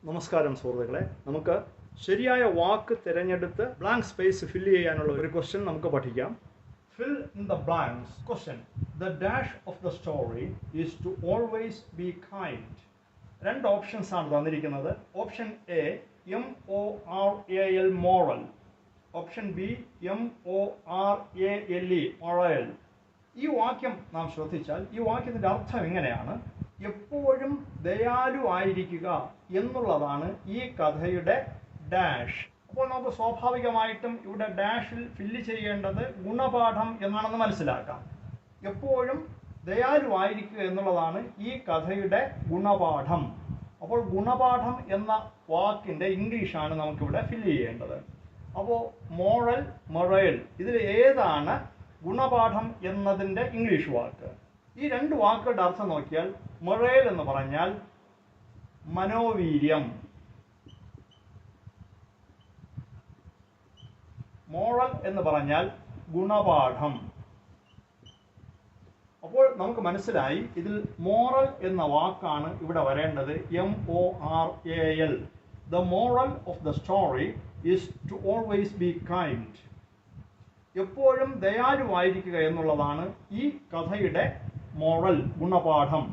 നമസ്കാരം സുഹൃത്തുക്കളെ, നമുക്ക് ശരിയായ വാക്ക് തിരഞ്ഞെടുത്ത് ബ്ലാങ്ക് സ്പേസ് ഫില്ല് ചെയ്യാനുള്ള ഒരു ക്വസ്റ്റ്യൻ നമുക്ക് പഠിക്കാം. Fill in the blanks. Question: The dash of the story is to always be kind. രണ്ട് ഓപ്ഷൻസ് ആണ് തന്നിരിക്കുന്നത്. Option A MORAL moral, option B MORALE moral. ഈ വാക്യം നാം ശ്രദ്ധിച്ചാൽ ഈ വാക്യത്തിന്റെ അർത്ഥം എങ്ങനെയാണ്? എപ്പോഴും ദയാലു ആയിരിക്കുക എന്നുള്ളതാണ് ഈ കഥയുടെ ഡാഷ്. അപ്പോൾ നമുക്ക് സ്വാഭാവികമായിട്ടും ഇവിടെ ഡാഷിൽ ഫില്ല് ചെയ്യേണ്ടത് ഗുണപാഠം എന്നാണെന്ന് മനസ്സിലാക്കാം. എപ്പോഴും ദയാലു ആയിരിക്കുക എന്നുള്ളതാണ് ഈ കഥയുടെ ഗുണപാഠം. അപ്പോൾ ഗുണപാഠം എന്ന വാക്കിൻ്റെ ഇംഗ്ലീഷാണ് നമുക്കിവിടെ ഫില്ല് ചെയ്യേണ്ടത്. അപ്പോൾ മോറൽ, മൊറൽ, ഇതിൽ ഏതാണ് ഗുണപാഠം എന്നതിൻ്റെ ഇംഗ്ലീഷ് വാക്ക്? ഈ രണ്ട് വാക്കുകളുടെ അർത്ഥം നോക്കിയാൽ മൊറൽ എന്ന് പറഞ്ഞാൽ മനോവീര്യം, മോറൽ എന്ന് പറഞ്ഞാൽ ഗുണപാഠം. അപ്പോൾ നമുക്ക് മനസ്സിലായി ഇതിൽ മോറൽ എന്ന വാക്കാണ് ഇവിടെ വരേണ്ടത്. MORAL. The moral of the story is to always be kind. എപ്പോഴും ദയാലുവായിരിക്കുക എന്നുള്ളതാണ് ഈ കഥയുടെ മോറൽ, ഗുണപാഠം.